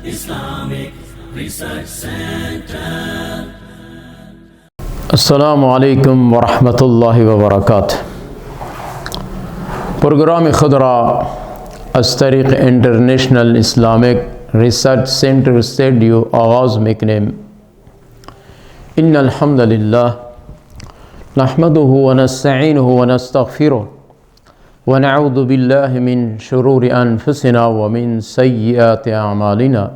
Islamic Research Center. السلام عليكم ورحمة الله وبركاته. پروگرام خود را از طریق انٹرنیشنل اسلامک ریسرچ سینٹر اسٹوڈیو آغاز میکنیم. ان الحمد لله نحمده ونستعينه ونستغفره ونعوذ بالله من شرور أنفسنا ومن سيئات أعمالنا.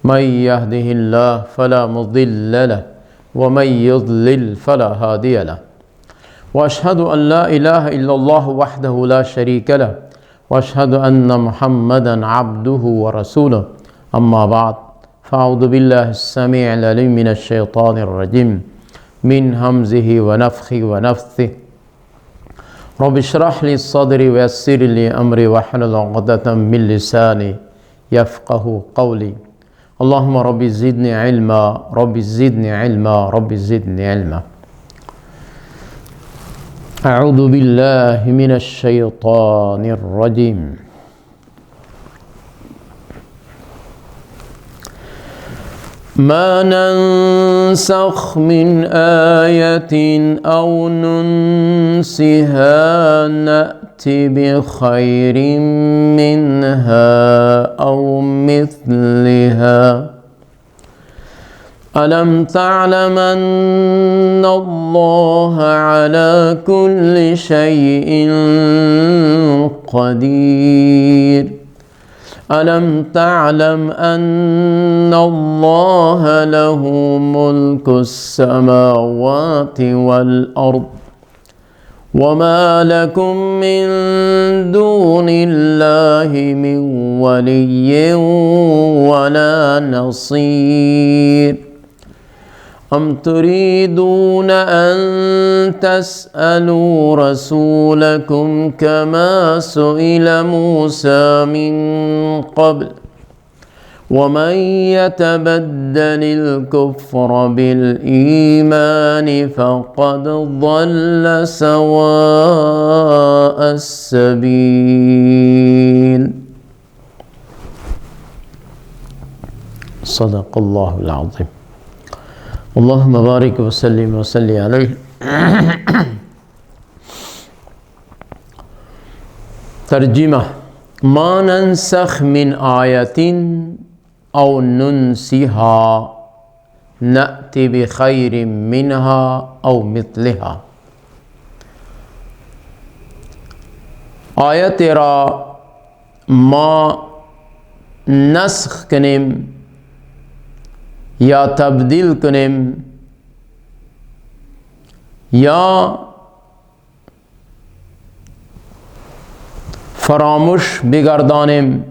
من يهده الله فلا مضل له ومن يضلل فلا هادي له. وأشهد أن لا إله إلا الله وحده لا شريك له وأشهد أن محمدا عبده ورسوله. أما بعد فأعوذ بالله السميع العليم من الشيطان الرجيم من همزه ونفخه ونفثه. رب اشرح لي صدري ويسر لي أمري واحلل عقدة من لساني يفقه قولي. اللهم رب زدني علما رب زدني علما رب زدني علما. أعوذ بالله من الشيطان الرجيم. ما ننسخ من آية أو ننسها نأتي بخير منها أو مثلها. ألم تعلم أن الله على كل شيء قدير. ألم تعلم أن الله له ملك السماوات والأرض وما لكم من دون الله من ولي ولا نصير. أم تريدون أن تسألوا رسولكم كما سئل موسى من قبل ومن يتبدل الكفر بالإيمان فقد ضل سواء السبيل. صدق الله العظيم. اللهم بارك وسلم وسلم عليه. ترجمة: ما ننسخ من آية أو ننسها نأتي بخير منها أو مثلها. آیت را ما نسخ کنیم یا تبدیل کنیم یا فراموش بگردانیم،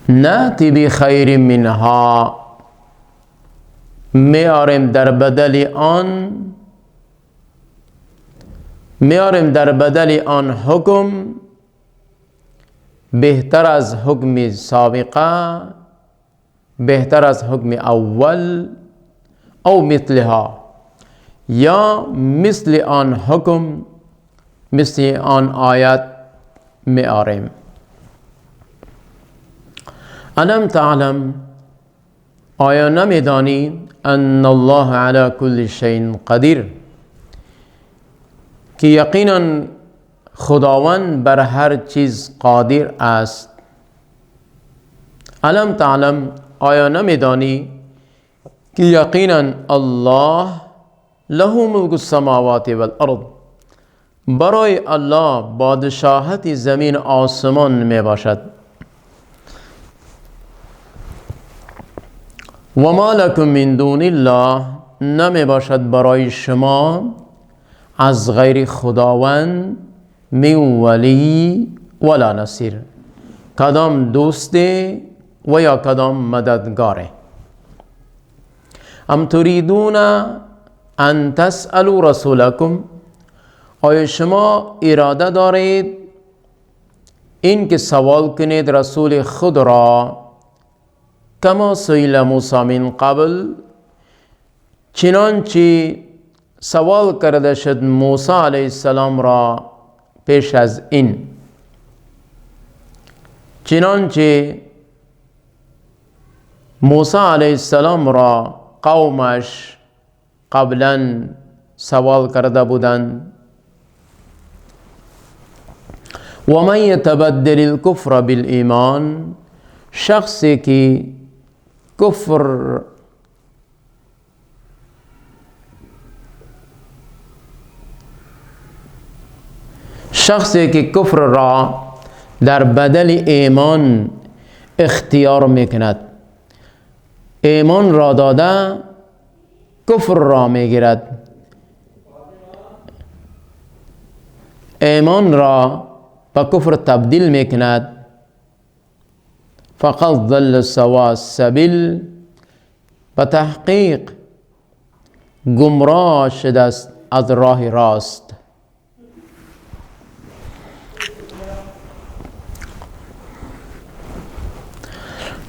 نأتی بخیر منها، میاریم در بدل آن حکم بهتر از حکم سابقه، بهتر از حکم اول، او مثلها، یا مثل آن حکم، مثل آن آیت می آریم. الم تعلم، آیا نمیدانی ان الله علی کل شیء قدیر، که یقینا خداوند بر هر چیز قادر است. الم تعلم، آیا نمیدانی که یقینا الله له ملک السماوات والارض، برای الله بادشاهت زمین آسمان می باشد. و ما لکم من دون الله، نمی باشد برای شما از غیر خداوند من ولی ولا نصیر، کدام دوست و یا کدام مددگاره. ام تريدون ان تسألوا رسولکم، آیا شما اراده دارید این که سوال کنید رسول خود را، کما سئل موسی من قبل، چنانچه سوال کرده شد موسی علیه السلام را پیش از این. چنانچه موسی علیه السلام را قومش قبلا سوال کرده بودند و من یتبدل الکفر بالایمان، شخصی که کفر را در بدل ایمان اختیار میکند، ایمان را داده کفر را میگیرد، ایمان را به کفر تبدیل میکند، فقط ضل سوا السبیل، به تحقیق گمراه شده است از راه راست.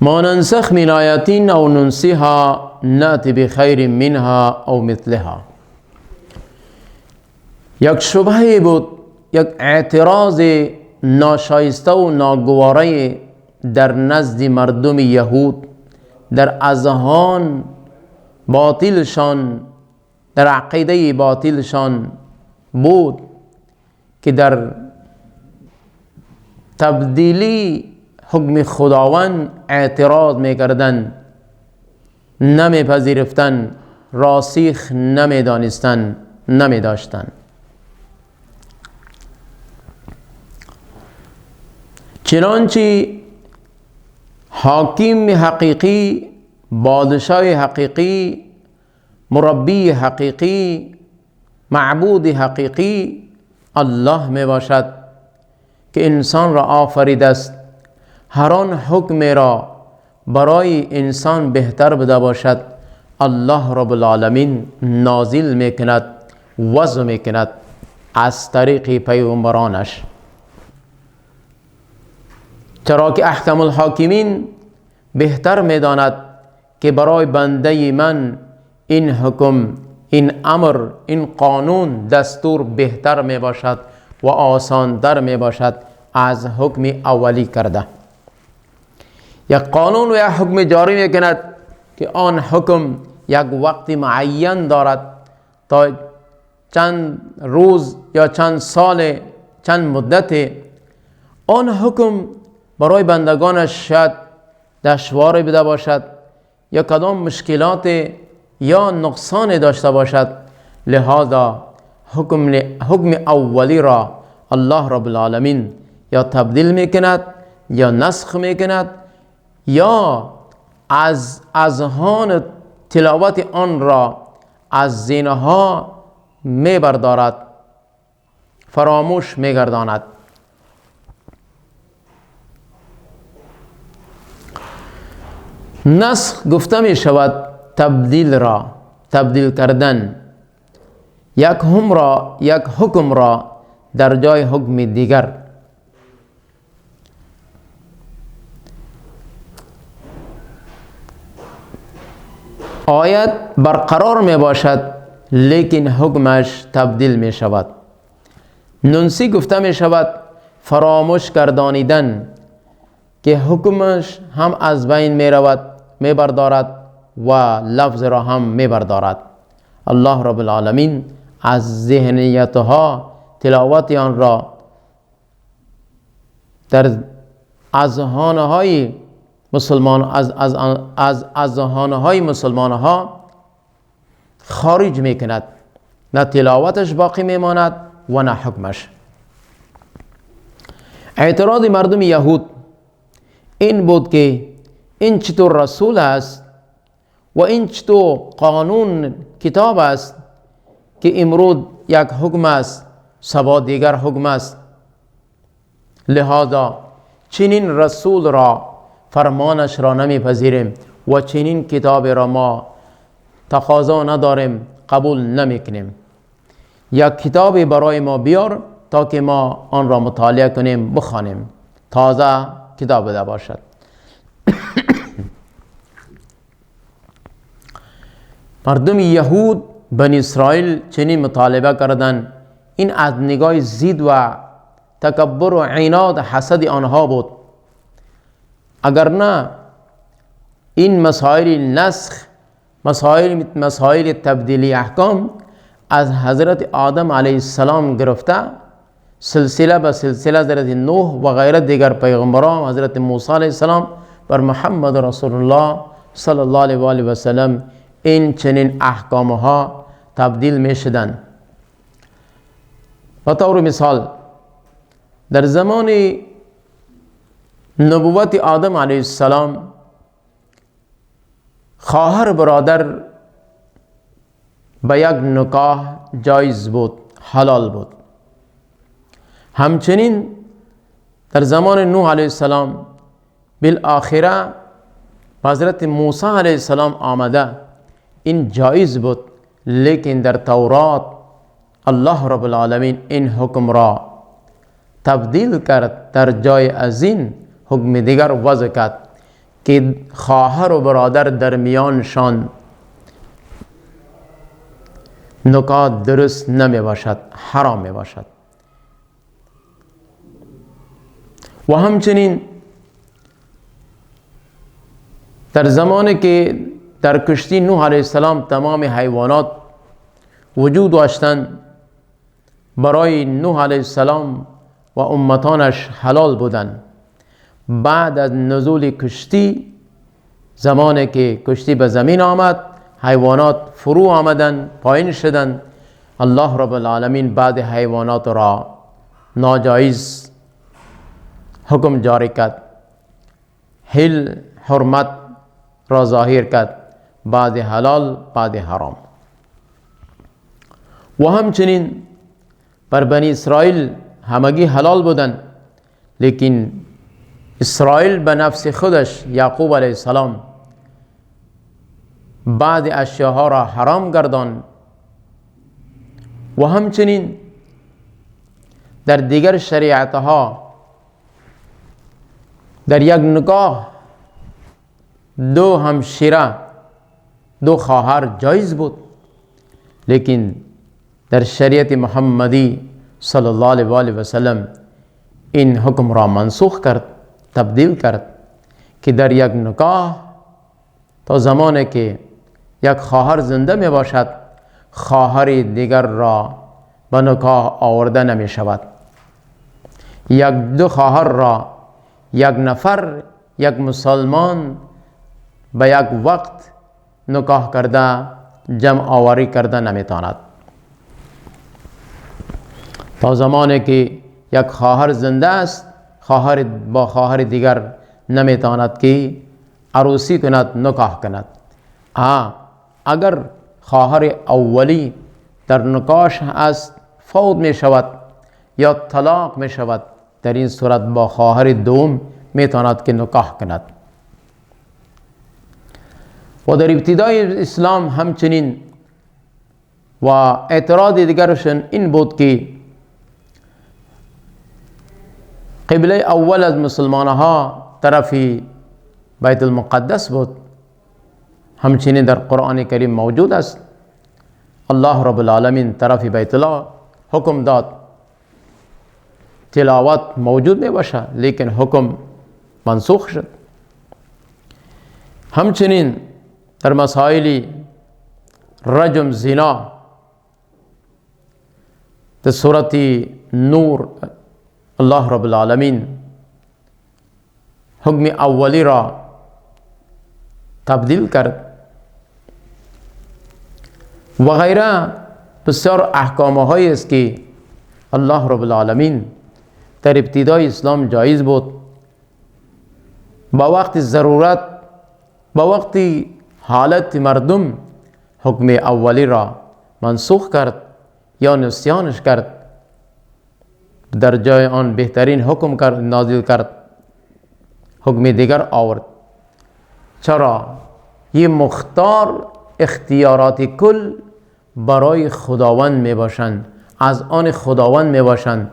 ما ننسخ من آیات او ننسیها نأتی بخیر منها او مثلها. یک شبهه بود، یک اعتراض ناشایسته و ناگواره در نزد مردم یهود، در اذهان باطلشان، در عقیده باطلشان بود که در تبدیلی حکم خداوند اعتراض میکردن، نمیپذیرفتن، راسخ نمیدانستن، نمیداشتن. چنانچه حاکم حقیقی، بادشاه حقیقی، مربی حقیقی، معبود حقیقی الله می باشد که انسان را آفریده است. هر آن حکم را برای انسان بهتر بده باشد الله رب العالمین نازل میکند، وضع میکند از طریق پیغمبرانش. چرا که احکم الحاکمین بهتر میداند که برای بنده من این حکم، این امر، این قانون، دستور بهتر می باشد و آسان در می باشد از حکم اولی کرده. یک قانون و یک حکم جاری می کند که آن حکم یک وقت معین دارد، تا چند روز یا چند سال، چند مدت آن حکم برای بندگانش شاید دشوار بده باشد یا کدام مشکلات یا نقصان داشته باشد. لہذا حکم اولی را الله رب العالمین یا تبدیل میکند یا نسخ میکند یا از اذهان تلاوت آن را از ذهنها میبردارد، فراموش میگرداند. نسخ گفته می شود تبدیل کردن یک حکم را در جای حکم دیگر. آیت برقرار می باشد لیکن حکمش تبدیل می شود. ننسی گفته می شود فراموش گردانیدن که حکمش هم از بین می رود، می بردارد و لفظ را هم می بردارد. الله رب العالمین از ذهنیتها تلاوت آن را در اذهانهای مسلمانها خارج می کند. نه تلاوتش باقی می ماند و نه حکمش. اعتراض مردم یهود این بود که این چطور رسول است و این چطور قانون کتاب است که امروز یک حکم است، صبح دیگر حکم است. لہذا چنین رسول را، فرمانش را نمیپذیریم و چنین کتاب را ما تقاضا نداریم، قبول نمیکنیم. یک کتابی برای ما بیار تا که ما آن را مطالعه کنیم، بخوانیم، تازه کتاب بده باشد. مردم یهود بنی اسرائیل چنین مطالبه کردند. این از نگاه زید و تکبر و عناد حسد آنها بود اگر نه این مسائل نسخ، مسائل تبدیلی احکام از حضرت آدم علیه السلام گرفته سلسله به سلسله حضرت نوح و غیره دیگر پیغمبران، حضرت موسی علیه السلام بر محمد رسول الله صلی الله علیه و آله و سلم این چنین احکام ها تبدیل می شدند. به طور مثال در زمان نبوت آدم علیه السلام خواهر برادر به یک نکاح جایز بود، حلال بود. همچنین در زمان نوح علیه السلام بالآخره حضرت موسی علیه السلام آمده این جایز بود، لیکن در تورات الله رب العالمین این حکم را تبدیل کرد، در جای از این حکم دیگر وضع کرد که خواهر و برادر در میانشان نکاح درست نمی باشد، حرام می باشد. و همچنین در زمانی که در کشتی نوح علیه السلام تمام حیوانات وجود داشتند، برای نوح علیه السلام و امتانش حلال بودند. بعد از نزول کشتی، زمانی که کشتی به زمین آمد، حیوانات فرو آمدند، پایین شدند، الله رب العالمین بعد حیوانات را ناجایز حکم جاری کرد، حرمت را ظاهر کرد، بعد حلال بعد حرام. و همچنین بر بنی اسرائیل همگی حلال بودند، لیکن اسرائیل به نفس خودش یعقوب علیه السلام بعد اشیاء را حرام گرداند. و همچنین در دیگر شریعت ها در یک نکاح دو همشیره، دو خواهر جایز بود، لیکن در شریعت محمدی صلی الله علیه و آله و سلم این حکم را منسوخ کرد، تبدیل کرد که در یک نکاح تا زمانی که یک خواهر زنده می باشد، خواهر دیگر را به نکاح آورده نمی شود. یک دو خواهر را یک نفر، یک مسلمان به یک وقت نکاح کرده جمع آوری کرده نمیتواند. تا زمانی که یک خواهر زنده است، خواهر با خواهر دیگر نمیتواند که عروسی کند، نکاح کند. اگر خواهر اولی در نکاح است فوت می شود یا طلاق می شود، در این صورت با خواهر دوم میتواند که نکاح کند. و در ابتدای اسلام همچنین و اعتراض دیگرشون این بود که قبله اول از مسلمان ها طرف بیت المقدس بود. همچنین در قرآن کریم موجود است. الله رب العالمین طرف بیت الله حکم داد تلاوت موجود می باشه، لیکن حکم منسوخ شد. همچنین در مسائل رجم، زنا، در سورت نور الله رب العالمین حکم اولی را تبدیل کرد و غیره. بسیار احکام هایی است که الله رب العالمین در ابتدای اسلام جایز بود، با وقت ضرورت، با وقت حالت مردم حکم اولی را منسوخ کرد یا نسیانش کرد، در جای آن بهترین حکم کرد، نازل کرد، حکم دیگر آورد. چرا؟ یہ مختار اختیارات کل برای خداوند می باشند، از آن خداوند می باشند.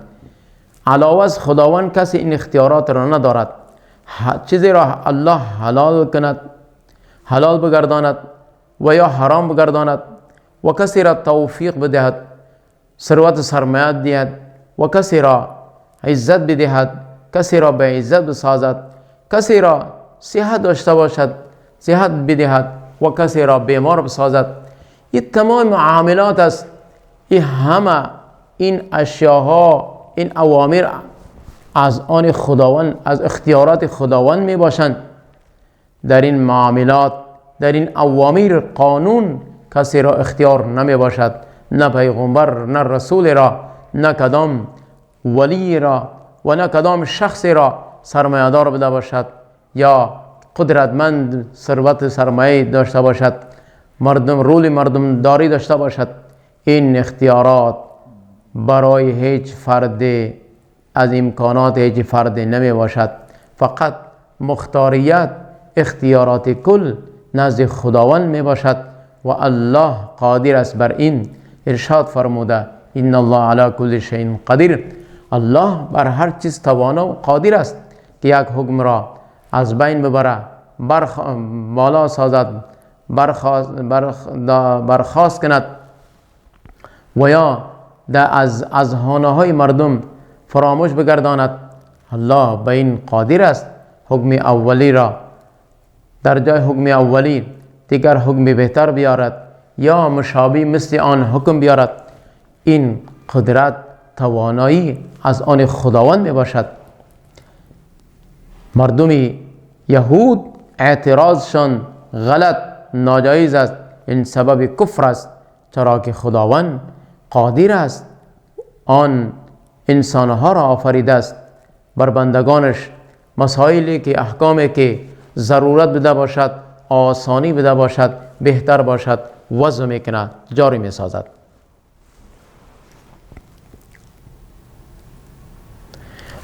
علاوه از خداوند کسی این اختیارات را ندارد. چیزی را الله حلال کند، حلال بگرداند و یا حرام بگرداند و کسی را توفیق بدهد، ثروت سرمایه دهد و کسی را عزت بدهد، کسی را به عزت بسازد، کسی را صحت داشته باشد، صحت بدهد و کسی را بیمار بسازد. این تمام معاملات است. این همه این اشیاها، این اوامر از آن خداوند، از اختیارات خداوند می باشند. در این معاملات، در این اوامر قانون کسی را اختیار نمی باشد، نه پیغمبر، نه رسول را، نه کدام ولی را و نه کدام شخص را سرمایه‌دار بده باشد یا قدرتمند ثروت سرمایه داشته باشد، رول مردم داری داشته باشد. این اختیارات برای هیچ فرد از امکانات هیچ فرد نمی باشد. فقط مختاریت، اختیارات کل نزد خداوند می باشد و الله قادر است بر این. ارشاد فرموده ان الله علی کل شیء قدیر. الله بر هر چیز توانا و قادر است که یک حکم را از بین ببره، بالا سازد، برخاست کند و یا از اذهانه های مردم فراموش بگرداند. الله به این قادر است. حکم اولی را در جای حکم اولی دیگر حکم بهتر بیارد یا مشابه مثل آن حکم بیارد. این قدرت، توانایی از آن خداوند می باشد. مردم یهود اعتراضشان غلط، ناجایز است. این سبب کفر است، چرا که خداوند قادر است آن انسانها را آفریده است، بر بندگانش مسائلی که احکامی که ضرورت بده باشد، آسانی بده باشد، بهتر باشد وضع میکنه، جاری میسازد.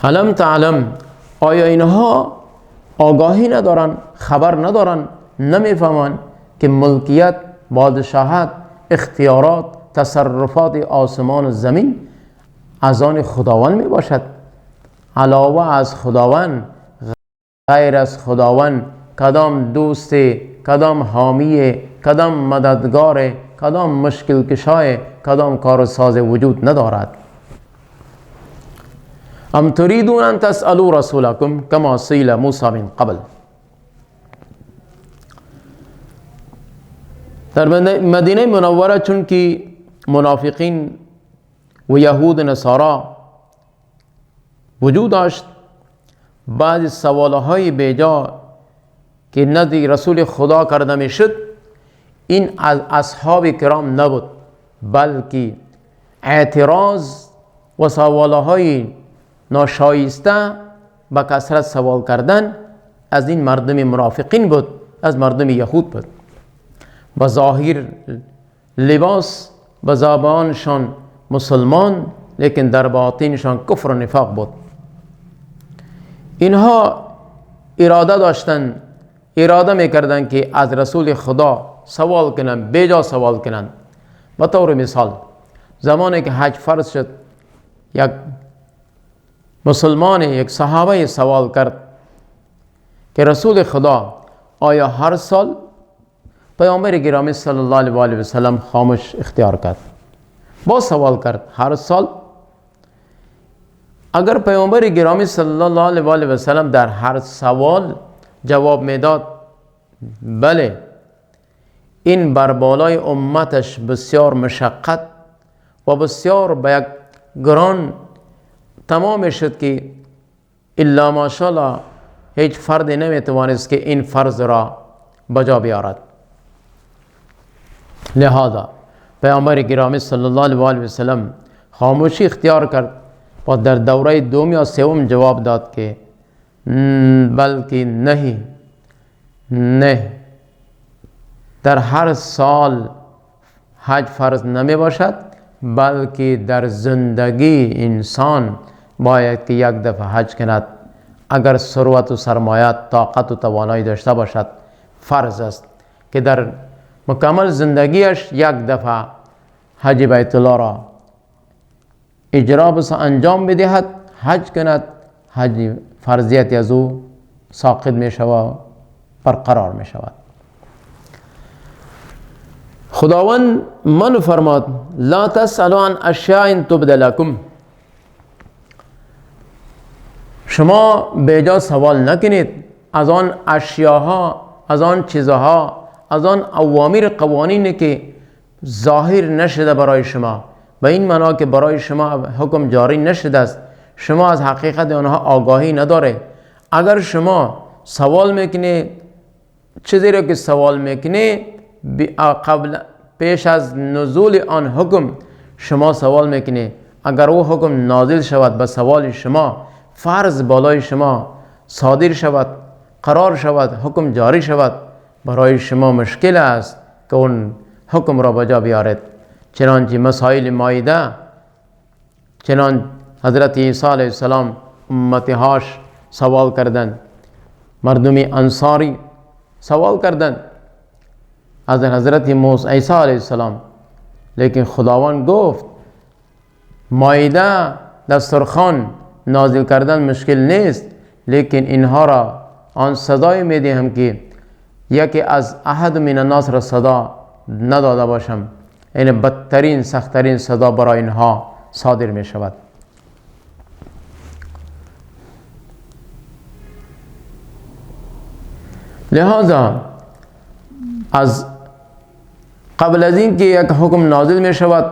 علم تعلم، آیا اینها آگاهی ندارن، خبر ندارن، نمیفهمن که ملکیت، بادشاهت، اختیارات، تصرفات آسمان و زمین از آن خداوند می باشد؟ علاوه از خداوند، غیر از خداوند کدام دوست، کدام حامی، کدام مددگار، کدام مشکل کشای، کدام کارساز وجود ندارد. ام تريدون ان تسألوا رسولكم كما سئل موسى من قبل. در مدینه منوره چون که منافقین و یهود نصارا وجود داشت، بعضی سوالهای بیجا که نزد رسول خدا کرده می شد، این از اصحاب کرام نبود، بلکه اعتراض و سوالهای ناشایسته به کثرت سوال کردن از این مردم منافقین بود، از مردم یهود بود. به ظاهر لباس، به زبانشان مسلمان، لیکن در باطنشان کفر و نفاق بود. اینها اراده داشتن، اراده میکردن که از رسول خدا سوال کنن، بیجا سوال کنن. به طور مثال زمانی که حج فرض شد، یک مسلمان، یک صحابه سوال کرد که رسول خدا آیا هر سال؟ پیامبر گرامی صلی الله علیه و آله و سلم خاموش اختیار کرد. با سوال کرد هر سال؟ اگر پیامبر گرامی صلی الله علیه و آله و سلم در هر سوال جواب میداد بله، این بر بالای امتش بسیار مشقت و بسیار به یک گران تمام شد که الا ماشاءالله هیچ فردی نمیتوانست که این فرض را بجا بیارد. لہذا پیامبر گرامی صلی الله علیه و آله و سلم خاموشی اختیار کرد و در دوره دوم یا سوم جواب داد که بلکه نه، در هر سال حج فرض نمی باشد، بلکه در زندگی انسان باید که یک دفعه حج کند. اگر ثروت و سرمایه، طاقت و توانایی داشته باشد، فرض است که در مکمل زندگیش یک دفعه حج بیت الله را اجرا بس انجام بدهد، حج کند. حج فرضیت از او ساقط می شود، برقرار می شود. خداوند من فرماد لا تسألوا عن اشیاء تبد لکم، شما بیجا سوال نکنید از آن اشیاها، از آن چیزها، از آن اوامر قوانینی که ظاهر نشده برای شما، به این معنا که برای شما حکم جاری نشده است، شما از حقیقت آنها آگاهی نداره. اگر شما سوال میکنی، چیزی رو که سوال میکنی قبل پیش از نزول آن حکم شما سوال میکنی، اگر او حکم نازل شود به سوال شما، فرض بالای شما صادر شود، قرار شود، حکم جاری شود، برای شما مشکل است که اون حکم را بجا بیارید. چنانچه مسائل مائده، چنان حضرت عیسی علیه السلام امتهاش سوال کردند، مردم انصاری سوال کردند از حضرت عیسی علیه السلام، لیکن خداوند گفت مائده دسترخوان نازل کردن مشکل نیست، لیکن اینها را آن صدای میدهم که یکی از احد من الناس را صدا نداده باشم، این بدترین سختترین صدا برای اینها صادر می شود. لہذا از قبل از این که یک حکم نازل می شود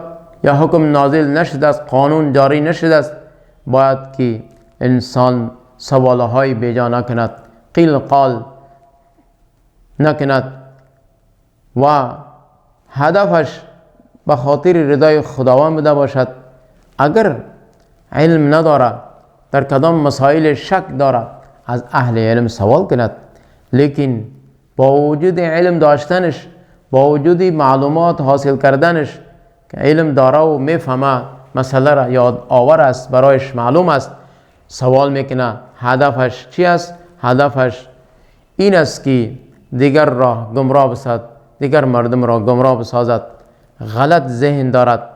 یا حکم نازل نشده است، قانون جاری نشده است، باید که انسان سوالهای بیجا نکند، قیل قال نکند و هدفش به خاطر رضای خداوند بوده باشد. اگر علم نداره، در کدام مسائل شک داره، از اهل علم سوال کند، لیکن با وجود علم داشتنش، با وجود معلومات حاصل کردنش که علم داره و میفهمه مسئله را یاد آور است، برایش معلوم است، سوال میکنه هدفش چی است؟ هدفش این است که دیگر را گمراه بسازد، دیگر مردم را گمراه بسازد. غلط ذهن دارد،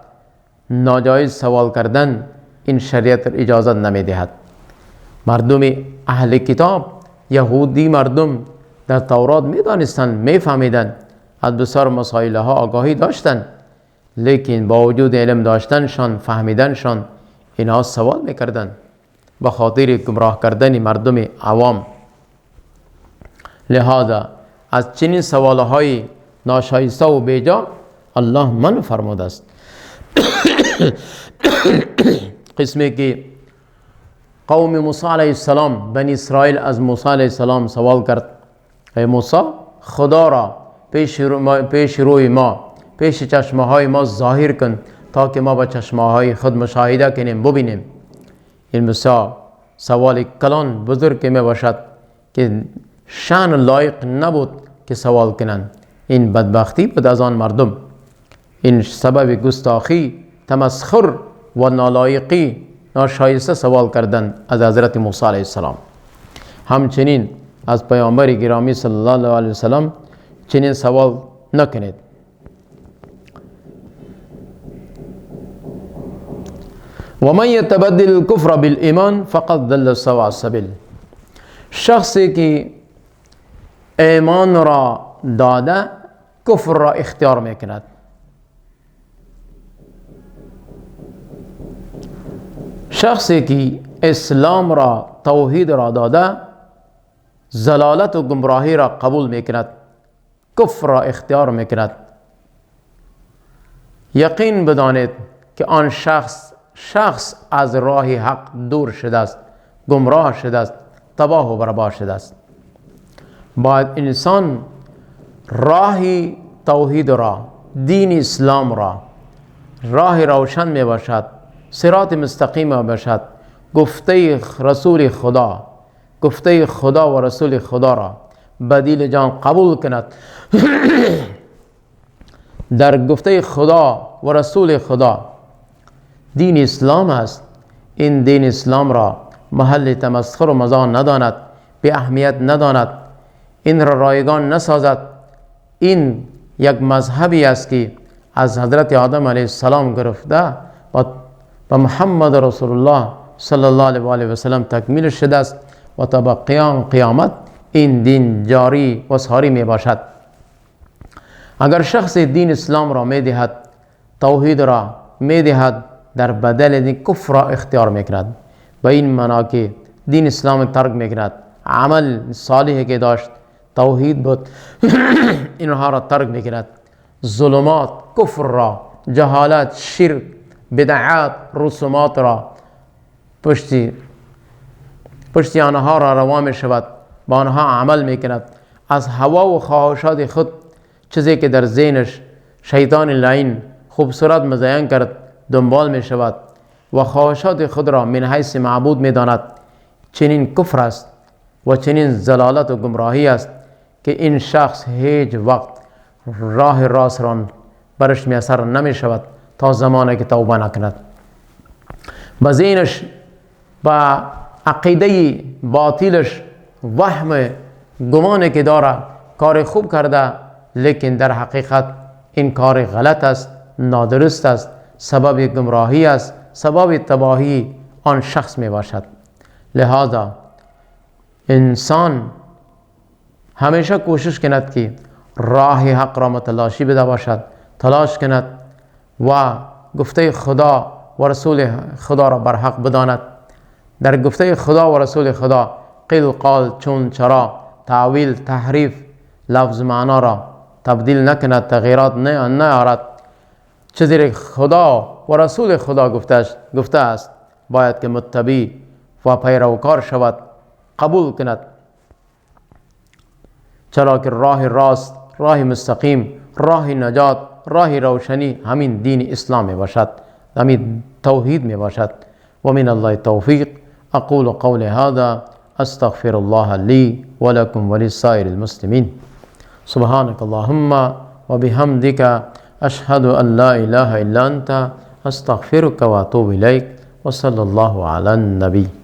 ناجایز سوال کردن این شریعت اجازت نمیدهد. مردم اهل کتاب، یهودی مردم در تورات میدانستند، میفهمیدند، از بسیار مسائل ها آگاهی داشتند، لیکن با وجود علم داشتنشان، فهمیدنشان، اینها سوال میکردند به خاطر گمراه کردن مردم عوام. لہذا از چنین سوالهای ناشایسته و بیجا الله منع فرموده است. قسمی که قوم موسی علیه السلام، بنی اسرائیل از موسی علیه السلام سوال کرد، ای موسی، خدا را پیش روی ما، پیش چشمه های ما ظاهر کن تا که ما با چشمه های خود مشاهده کنیم، ببینیم. این بسیار سوال کلان بزرگ می باشد که شان لایق نبود که سوال کنند. این بدبختی بود از آن مردم، این سبب گستاخی، تمسخر و نالایقی، ناشایسته سوال کردن از حضرت موسی علیه السلام. همچنین از پیامبر گرامی صلی الله علیه وسلم چنین سوال نکنید. و من یتبدل الکفر بالایمان فقد ضل سواء السبیل. شخصی که ایمان را داده کفر را اختیار میکند، شخصی که اسلام را، توحید را داده، ضلالت و گمراهی را قبول میکند، کفر را اختیار میکند، یقین بدانید که آن شخص از راه حق دور شده است، گمراه شده است، تباه و برباد شده است. باید انسان راه توحید را، دین اسلام را، راه روشن می باشد، صراط مستقیم باشد، گفته رسول خدا، گفته خدا و رسول خدا را به دل جان قبول کند. در گفته خدا و رسول خدا دین اسلام است. این دین اسلام را محل تمسخر و مزاح نداند، به اهمیت نداند، این را رایگان نسازد. این یک مذهبی است که از حضرت آدم علیه السلام گرفته و محمد رسول الله صلی الله علیه و سلم تکمیل شده است و تا به قیامت این دین جاری و ساری می باشد. اگر شخص دین اسلام را می دهد، توحید را می دهد، در بدل دین کفر را اختیار می کند، به این معنا که دین اسلام ترک می کند، عمل صالحی که داشت توحید بود اینها را ترک میکند، ظلمات، کفر را، جهالت، شرک، بدعات، رسومات را پشتی آنها را روا می شود، با آنها عمل می کند، از هوا و خواهشات خود چیزی که در ذهنش شیطان لعین خوبصورت مزین کرد دنبال می شود و خواهشات خود را من حیث معبود می داند. چنین کفر است و چنین ضلالت و گمراهی است که این شخص هیچ وقت راه راست را برش میسر نمی شود تا زمانی که توبه نکند. با ذهنش، با عقیده باطلش، وهم گمانی که داره کار خوب کرده، لیکن در حقیقت این کار غلط است، نادرست است، سبب گمراهی است، سبب تباهی آن شخص می باشد. لہذا انسان همیشه کوشش کند که راه حق را متلاشی بده باشد، تلاش کند و گفته خدا و رسول خدا را بر حق بداند. در گفته خدا و رسول خدا قیل قال چون چرا تعویل تحریف لفظ معنا را تبدیل نکند، تغییرات نیارد. چیزی خدا و رسول خدا گفته است باید که متبع و پیروکار شود، قبول کند، چرا که راه راست، راه مستقیم، راه نجات، راه روشنی همین دین اسلام می باشد، همین توحید می باشد. و من الله توفیق. اقول قول هذا استغفر الله لي ولكم ولسائر المسلمين. سبحانك اللهم وبحمدك أشهد أن لا إله إلا أنت أستغفرك وأتوب إليك. وصلى الله على النبي.